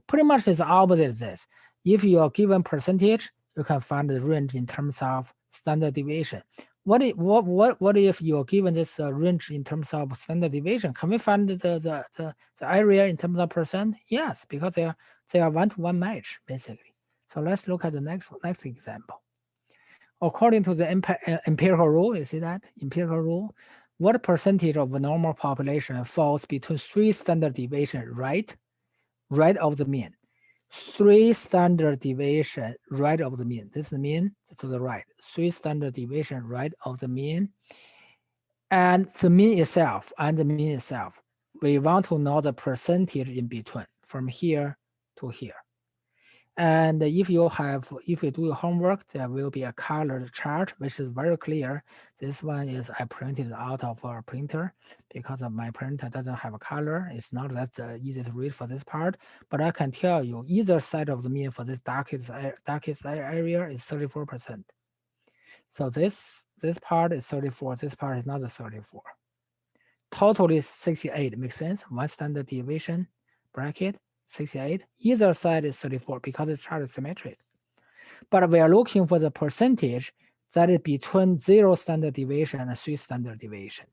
Pretty much it's opposite of this. If you are given percentage, you can find the range in terms of standard deviation. What if you are given this range in terms of standard deviation? Can we find the area in terms of percent? Yes, because they are one-to-one match, basically. So let's look at the next example. According to the empirical rule, you see that? Empirical rule, what percentage of the normal population falls between 3 standard deviation right of the mean? 3 standard deviation right of the mean. This is the mean to the right. 3 standard deviation right of the mean. And the mean itself, we want to know the percentage in between from here to here. And if you do your homework, there will be a colored chart, which is very clear. This one is I printed out of a printer because of my printer doesn't have a color. It's not that easy to read for this part, but I can tell you either side of the mean for this darkest area is 34%. So this part is 34, this part is not 34. Total is 68, makes sense? One standard deviation bracket, 68. Either side is 34 because this chart is symmetric. But we are looking for the percentage that is between 0 standard deviation and 3 standard deviation.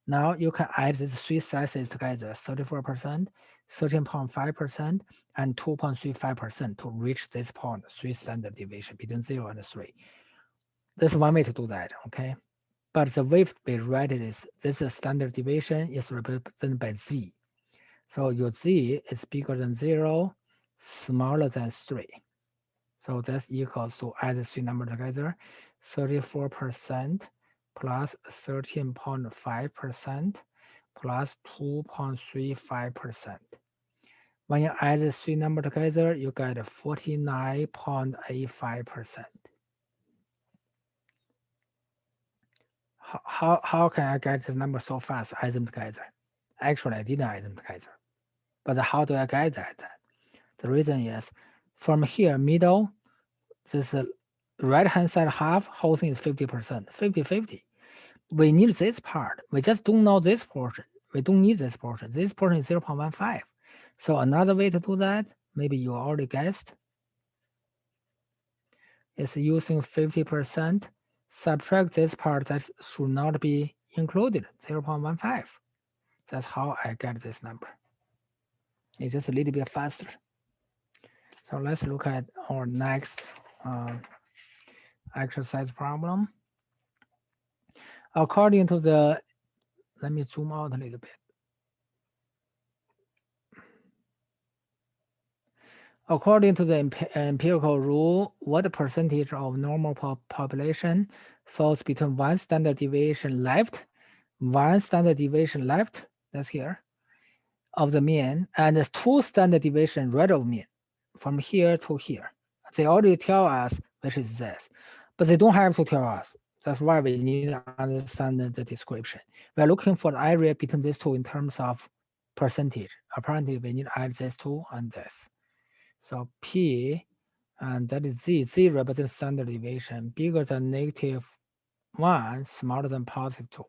Now you can add these 3 slices together, 34%, 13.5%, and 2.35% to reach this point, 3 standard deviation between 0 and 3. This is one way to do that, okay? But the way we write it is this standard deviation is represented by z. So your z is bigger than 0, smaller than 3. So that's equals to add the three numbers together, 34% plus 13.5% plus 2.35%. When you add the three numbers together, you get 49.85%. How can I get this number so fast? Add them together. Actually, I didn't add them together. But how do I get that? The reason is from here, middle, this right-hand side half, whole thing is 50%, 50-50. We need this part. We just don't know this portion. We don't need this portion. This portion is 0.15. So another way to do that, maybe you already guessed, is using 50%, subtract this part that should not be included, 0.15. That's how I get this number. It's just a little bit faster. So let's look at our next exercise problem. According to the, let me zoom out a little bit. According to the empirical rule, what percentage of normal population falls between one standard deviation left, that's here, of the mean, and 2 standard deviation right of mean, from here to here. They already tell us which is this, but they don't have to tell us. That's why we need to understand the description. We're looking for the area between these two in terms of percentage. Apparently, we need to add this two and this. So P, and that is Z. Z represents standard deviation, bigger than -1, smaller than +2.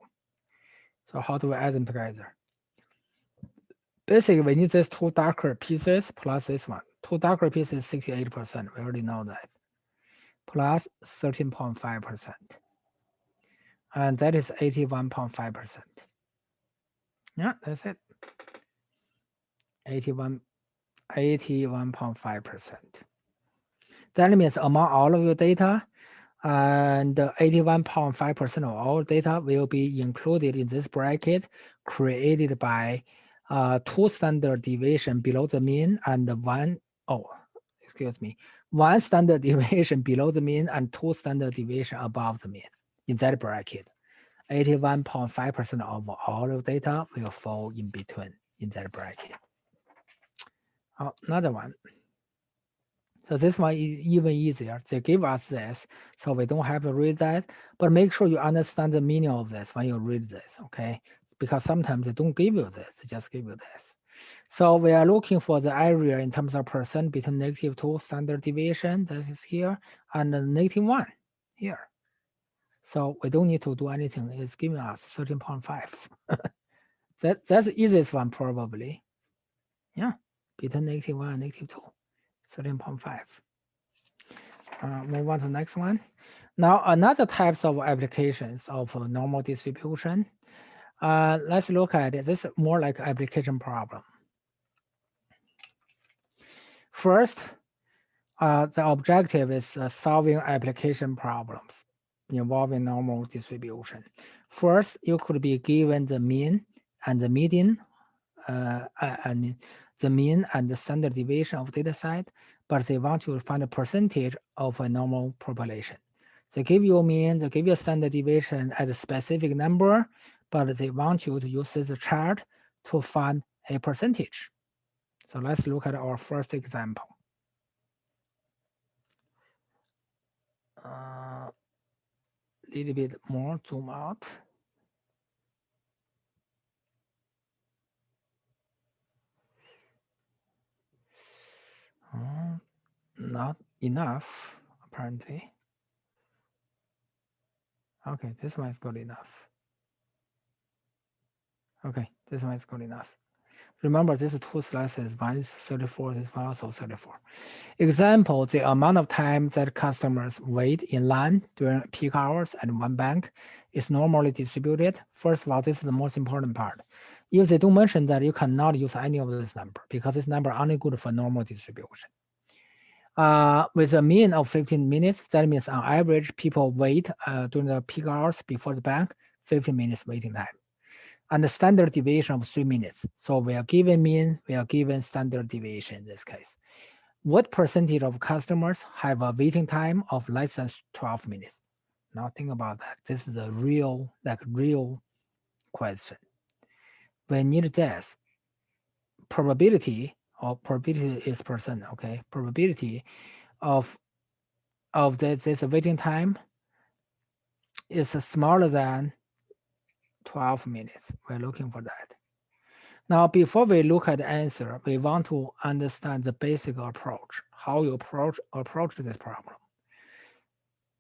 So how do we add them together? Basically, we need these two darker pieces plus this one. Two darker pieces, 68%. We already know that. Plus 13.5%. And that is 81.5%. Yeah, that's it. 81.5%. That means among all of your data, and 81.5% of all data will be included in this bracket created by 2 standard deviation below the mean and one standard deviation below the mean and 2 standard deviation above the mean. In that bracket, 81.5% of all of data will fall in between in that bracket. Another one. So this one is even easier. They give us this, so we don't have to read that. But make sure you understand the meaning of this when you read this, okay? Because sometimes they don't give you this, they just give you this. So we are looking for the area in terms of percent between -2 standard deviation, that is here, and -1 here. So we don't need to do anything. It's giving us 13.5. That's the easiest one probably. Yeah, between -1 and -2. 13.5. Move on to the next one. Now, another types of applications of normal distribution. Let's look at it. This is more like application problem. First, the objective is solving application problems involving normal distribution. First, you could be given the mean and the median, the mean and the standard deviation of data set, but they want you to find a percentage of a normal population. They give you a mean, they give you a standard deviation at a specific number, but they want you to use this chart to find a percentage. So let's look at our first example. Little bit more, zoom out. Not enough, apparently. Okay, this one is good enough. Okay, this one is good enough. Remember, these two slices, one is 34, this one also 34. Example, the amount of time that customers wait in line during peak hours at one bank is normally distributed. First of all, this is the most important part. If they don't mention that, you cannot use any of this number because this number is only good for normal distribution. With a mean of 15 minutes, that means on average, people wait during the peak hours before the bank, 15 minutes waiting time. And the standard deviation of 3 minutes. So we are given mean, we are given standard deviation in this case. what percentage of customers have a waiting time of less than 12 minutes? Now think about that. This is a real question. We need this. Probability is percent, okay? Probability of this waiting time is smaller than 12 minutes. We're looking for that. Now, before we look at the answer, we want to understand the basic approach, how you approach this problem.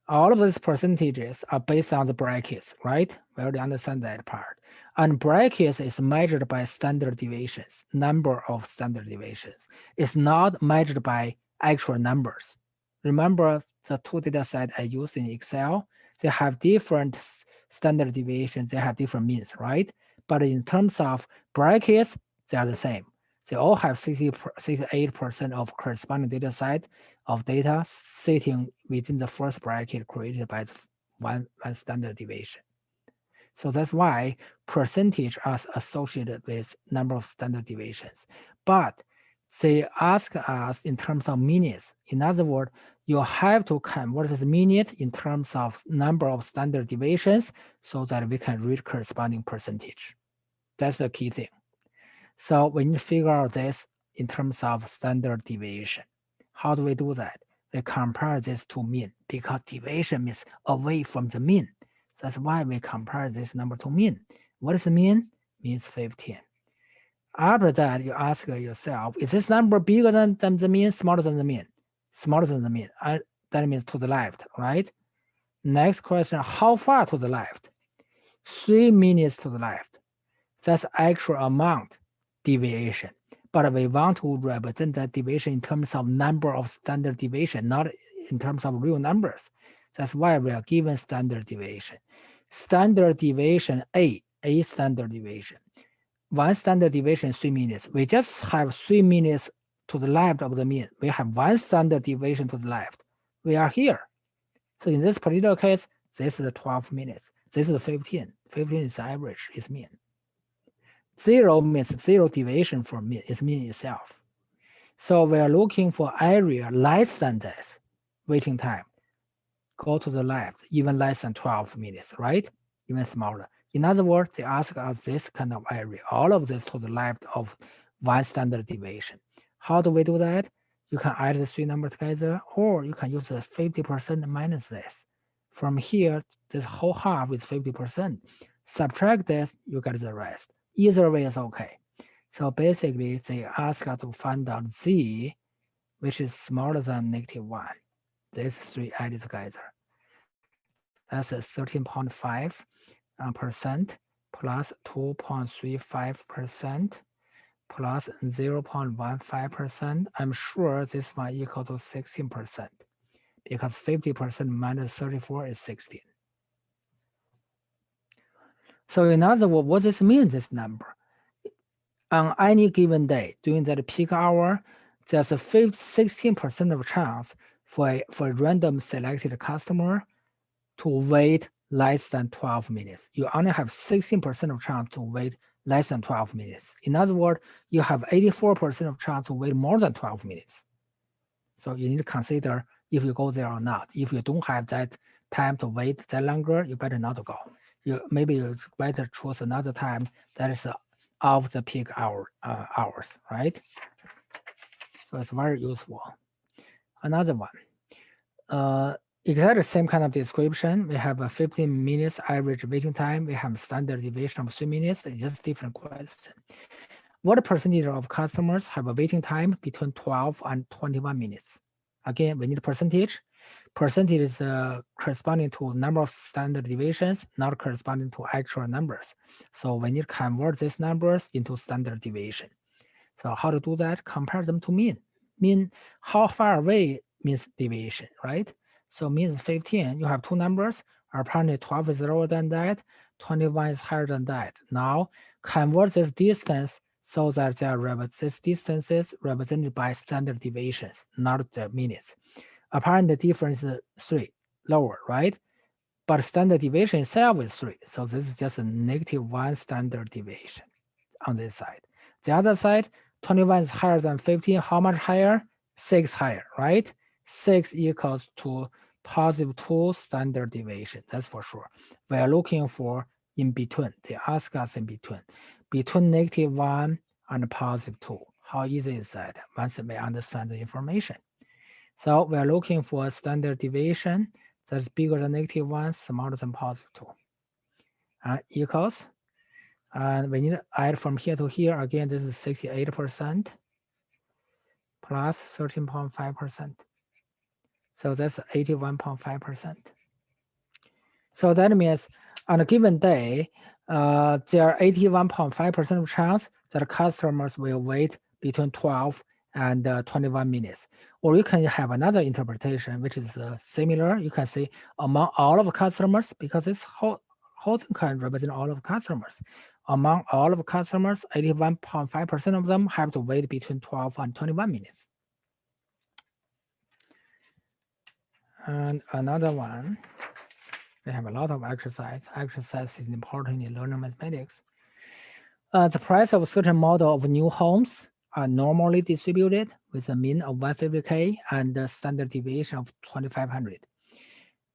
All of these percentages are based on the brackets, right? We already understand that part. And brackets is measured by standard deviations, number of standard deviations. It's not measured by actual numbers. Remember the two data sets I used in Excel? They have different standard deviations, they have different means, right? But in terms of brackets, they are the same. They all have 68% of corresponding data set of data sitting within the first bracket created by the one standard deviation. So that's why percentage are associated with number of standard deviations. But they ask us in terms of minutes. In other words, you have to convert this minute in terms of number of standard deviations so that we can read corresponding percentage. That's the key thing. So we need to figure out this in terms of standard deviation. How do we do that? We compare this to mean because deviation means away from the mean. That's why we compare this number to mean. What is the mean? Means 15. After that, you ask yourself, is this number bigger than the mean, smaller than the mean? Smaller than the mean. That means to the left, right? Next question, how far to the left? 3 minutes to the left. That's actual amount deviation. But we want to represent that deviation in terms of number of standard deviation, not in terms of real numbers. That's why we are given standard deviation. Standard deviation A standard deviation. One standard deviation 3 minutes. We just have 3 minutes to the left of the mean. We have one standard deviation to the left. We are here. So in this particular case, this is 12 minutes. This is 15. 15 is average, is mean. 0 means 0 deviation from mean, is mean itself. So we are looking for area less than this waiting time. Go to the left, even less than 12 minutes, right? Even smaller. In other words, they ask us this kind of area, all of this to the left of one standard deviation. How do we do that? You can add the 3 numbers together, or you can use the 50% minus this. From here, this whole half is 50%. Subtract this, you get the rest. Either way is okay. So basically, they ask us to find out z, which is smaller than -1. These 3 added together. That's a 13.5% plus 2.35% plus 0.15%. I'm sure this one equal to 16% because 50% minus 34 is 16. So in other words, what this means, this number? On any given day, during that peak hour, there's a 16% of chance for a random selected customer to wait less than 12 minutes. You only have 16% of chance to wait less than 12 minutes. In other words, you have 84% of chance to wait more than 12 minutes. So you need to consider if you go there or not. If you don't have that time to wait that longer, you better not go. Maybe you better choose another time that is of the peak hours, right? So it's very useful. Another one. Exactly the same kind of description. We have a 15 minutes average waiting time. We have standard deviation of 3 minutes. It's just different question. What percentage of customers have a waiting time between 12 and 21 minutes? Again, we need a percentage. Percentage is corresponding to number of standard deviations, not corresponding to actual numbers. So we need to convert these numbers into standard deviation. So how to do that? Compare them to mean. Mean, how far away means deviation, right? So means 15, you have 2 numbers. Apparently 12 is lower than that, 21 is higher than that. Now convert this distance so that these distances represented by standard deviations, not the minutes. Apparently the difference is 3, lower, right? But standard deviation itself is 3. So this is just a -1 standard deviation on this side. The other side, 21 is higher than 15. How much higher? 6 higher, right? 6 equals to positive 2 standard deviation, that's for sure. We are looking for in between. They ask us in between -1 and positive 2. How easy is that once we understand the information? So we are looking for a standard deviation that's bigger than -1, smaller than positive 2. Equals, and we need to add from here to here. Again, this is 68% plus 13.5%. So that's 81.5%. So that means on a given day, there are 81.5% of chance that customers will wait between 12 and 21 minutes. Or you can have another interpretation, which is similar. You can say among all of customers, because this whole thing can represent all of customers. Among all of customers, 81.5% of them have to wait between 12 and 21 minutes. And another one, we have a lot of exercise. Exercise is important in learning mathematics. The price of a certain model of new homes are normally distributed with a mean of 150K and a standard deviation of 2500.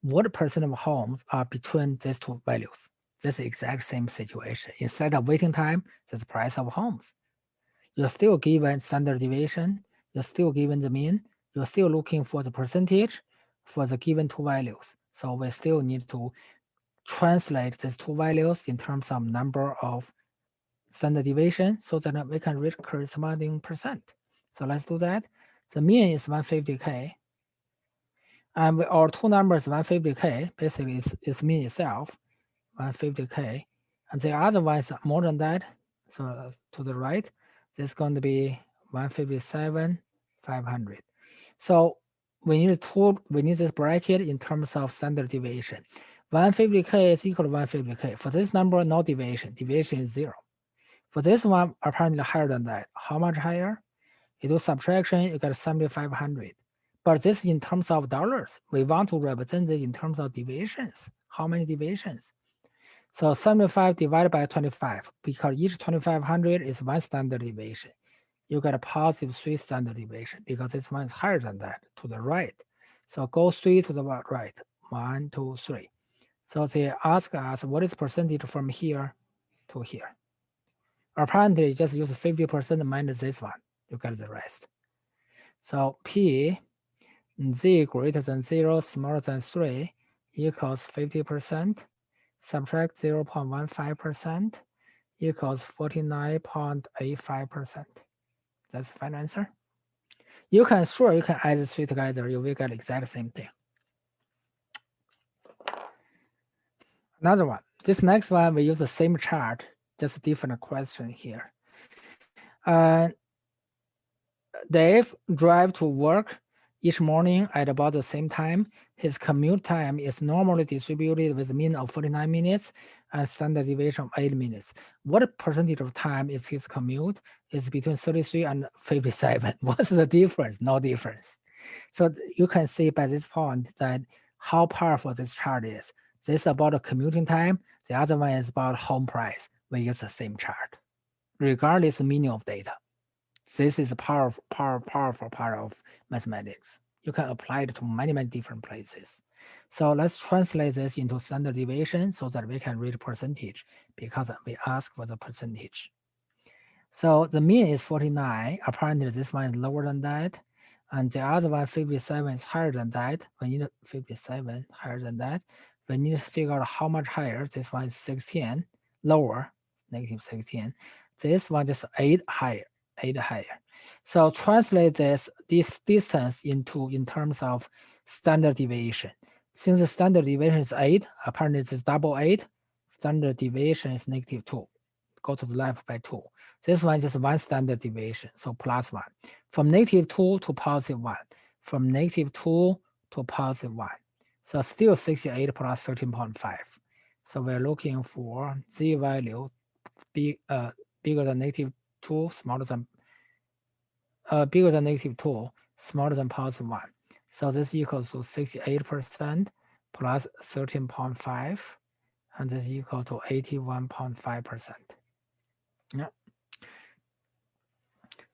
What percent of homes are between these two values? That's the exact same situation. Instead of waiting time, that's the price of homes. You're still given standard deviation, you're still given the mean, you're still looking for the percentage for the given two values. So we still need to translate these two values in terms of number of standard deviation so that we can reach corresponding percent. So let's do that. The mean is 150K. And our two numbers, 150K, basically is mean itself, 150K. And the other one is more than that. So to the right, this is going to be 157,500. So we need this bracket in terms of standard deviation. 150K is equal to 150K. For this number, no deviation. Deviation is 0. For this one, apparently higher than that. How much higher? You do subtraction, you get 7,500. But this in terms of dollars. We want to represent this in terms of deviations. How many deviations? So 75 divided by 25, because each 2,500 is one standard deviation. You get a positive 3 standard deviation because this one is higher than that to the right. So go 3 to the right, 1, 2, 3. So they ask us what is percentage from here to here. Apparently, just use 50% minus this one. You get the rest. So P, Z greater than 0, smaller than 3 equals 50%. Subtract 0.15% equals 49.85%. That's the final answer. You can add the three together. You will get exact same thing. Another one. This next one, we use the same chart, just a different question here. Dave drives to work each morning at about the same time. His commute time is normally distributed with a mean of 49 minutes and standard deviation of 8 minutes. What percentage of time is his commute? Is between 33 and 57. What's the difference? No difference. So you can see by this point that how powerful this chart is. This is about the commuting time. The other one is about home price. We use the same chart, regardless of meaning of data. This is a powerful part of mathematics. You can apply it to many different places. So let's translate this into standard deviation so that we can read percentage because we ask for the percentage. So the mean is 49. Apparently this one is lower than that. And the other one, 57, is higher than that. We need 57 higher than that. We need to figure out how much higher. This one is 16, lower, negative 16. This one is 8 higher. 8 higher. So translate this distance in terms of standard deviation. Since the standard deviation is 8, apparently this is double 8. Standard deviation is -2. Go to the left by 2. This one is just one standard deviation, so plus 1. From -2 to +1. From -2 to +1. So still 68 plus 13.5. So we're looking for z value bigger than -2, smaller than bigger than -2, smaller than +1. So this equals to 68% plus 13.5, and this equal to 81.5%. Yeah.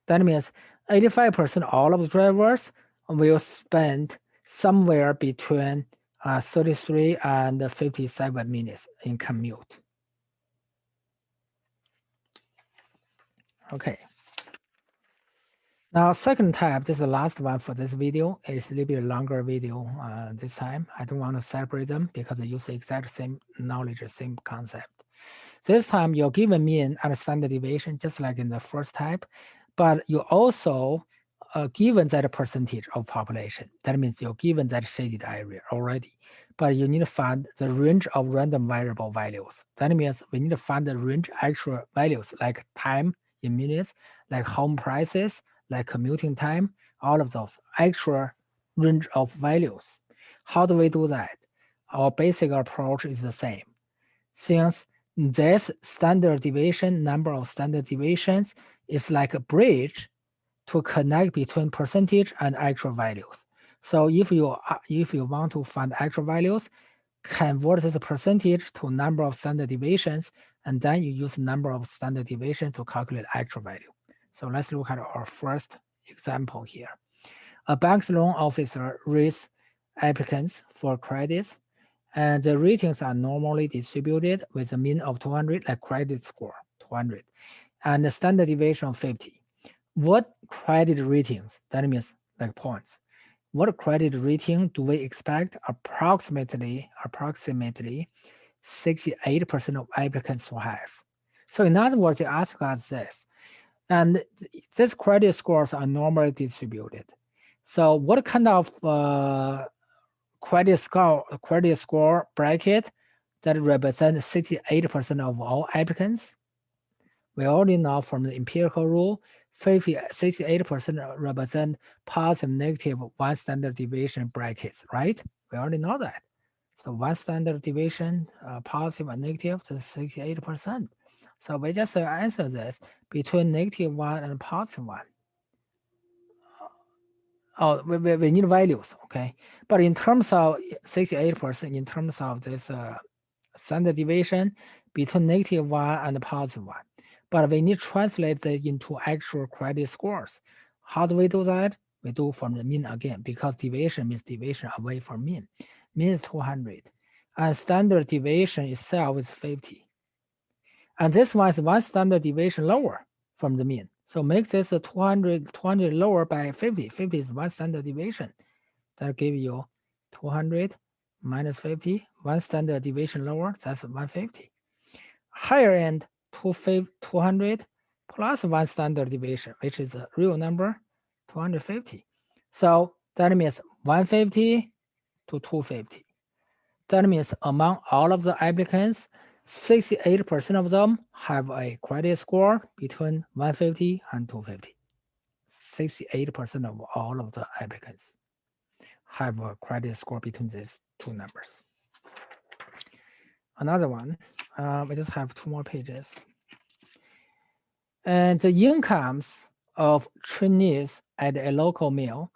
That means 85% all of the drivers will spend somewhere between 33 and 57 minutes in commute. Okay. Now, second type, this is the last one for this video. It's a little bit longer video this time. I don't want to separate them because they use the exact same knowledge, same concept. This time, you're given mean and standard deviation, just like in the first type, but you also given that percentage of population. That means you're given that shaded area already, but you need to find the range of random variable values. That means we need to find the range actual values like time in minutes, like home prices, like commuting time, all of those actual range of values. How do we do that? Our basic approach is the same. Since this standard deviation, number of standard deviations is like a bridge to connect between percentage and actual values. So if you want to find actual values, convert this percentage to number of standard deviations, and then you use number of standard deviations to calculate actual value. So let's look at our first example here. A bank's loan officer rates applicants for credits, and the ratings are normally distributed with a mean of 200, like credit score 200, and the standard deviation of 50. What credit ratings, that means like points, what credit rating do we expect? Approximately 68% of applicants to have. So in other words, they ask us this, and these credit scores are normally distributed. So what kind of credit score bracket that represents 68% of all applicants? We already know from the empirical rule, 68% represent positive, negative, one standard deviation brackets, right? We already know that. So one standard deviation, positive and negative, that's 68%. So we just answer this between -1 and +1. Oh, we need values, okay? But in terms of 68%, in terms of this standard deviation between -1 and +1. But we need to translate that into actual credit scores. How do we do that? We do from the mean again, because deviation means deviation away from mean. Mean is 200. And standard deviation itself is 50. And this one is one standard deviation lower from the mean. So make this a 200 lower by 50. 50 is one standard deviation. That give you 200 minus 50, one standard deviation lower, that's 150. Higher end, 200 plus one standard deviation, which is a real number, 250. So that means 150 to 250. That means among all of the applicants, 68% of them have a credit score between 150 and 250. 68% of all of the applicants have a credit score between these two numbers. Another one, we just have 2 more pages. And the incomes of trainees at a local mill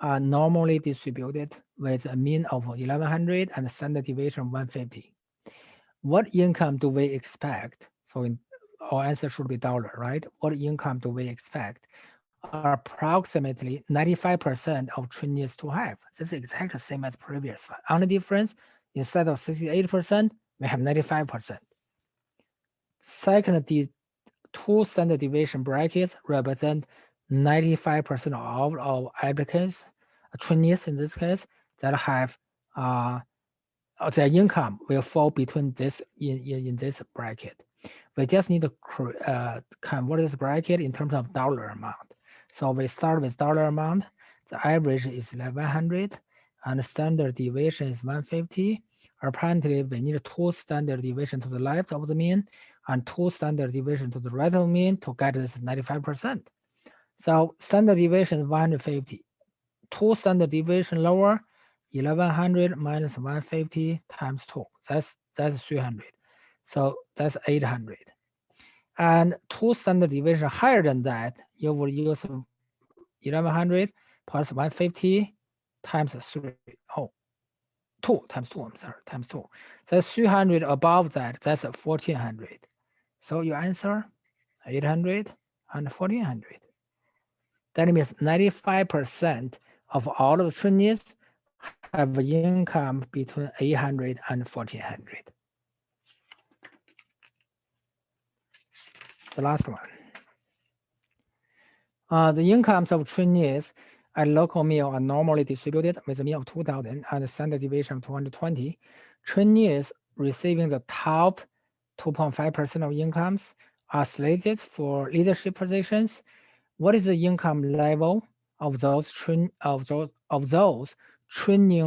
are normally distributed with a mean of 1100 and a standard deviation of 150. What income do we expect? So our answer should be dollar, right? What income do we expect? Approximately 95% of trainees to have. This is exactly the same as previous one. Only difference, instead of 68%, we have 95%. Second, the 2 standard deviation brackets represent 95% of our applicants, trainees in this case, that have their income will fall between this in this bracket. We just need to convert this bracket in terms of dollar amount. So we start with dollar amount. The average is 1100 and the standard deviation is 150. Apparently, we need 2 standard deviation to the left of the mean and 2 standard deviation to the right of the mean to get this 95%. So standard deviation is 150. 2 standard deviation lower, 1100 minus 150 times 2. That's 300. So that's 800. And 2 standard deviation higher than that, you will use 1100 plus 150 times 3. Oh, 2 times 2, I'm sorry, times 2. That's 300 above that, that's 1400. So your answer, 800 and 1400. That means 95% of all of the trainees have income between 800 and 1400. The last one. The incomes of trainees at local mill are normally distributed with a mean of 2000 and a standard deviation of 220. Trainees receiving the top 2.5% of incomes are slated for leadership positions. What is the income level of those training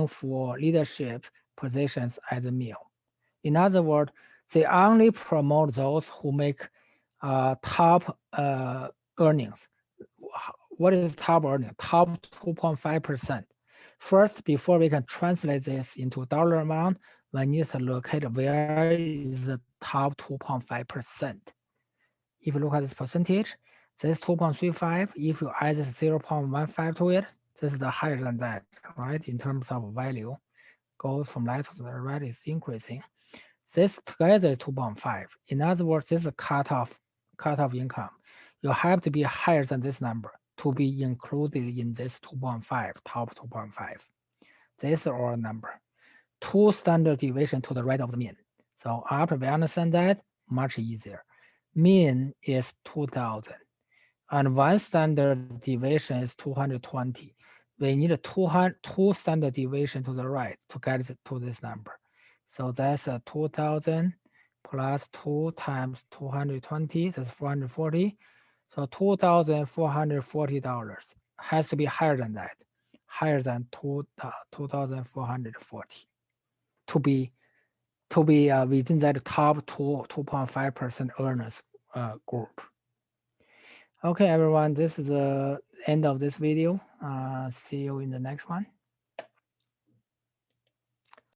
for leadership positions at the mill? In other words, they only promote those who make top earnings. What is top earning? Top 2.5%. First, before we can translate this into dollar amount, we need to locate where is the top 2.5%. If you look at this percentage, this 2.35, if you add this 0.15 to it, this is the higher than that, right? In terms of value, go from left to the right is increasing. This together is 2.5. In other words, this is a cutoff income. You have to be higher than this number to be included in this 2.5, top 2.5. This is our number. 2 standard deviation to the right of the mean. So after we understand that, much easier. Mean is 2000. And 1 standard deviation is 220. We need 2 standard deviation to the right to get to this number. So that's 2000 plus 2 times 220, that's 440. So $2,440 has to be higher than that, higher than 2,440 to be within that top 2.5% earners group. Okay, everyone, this is the end of this video. See you in the next one.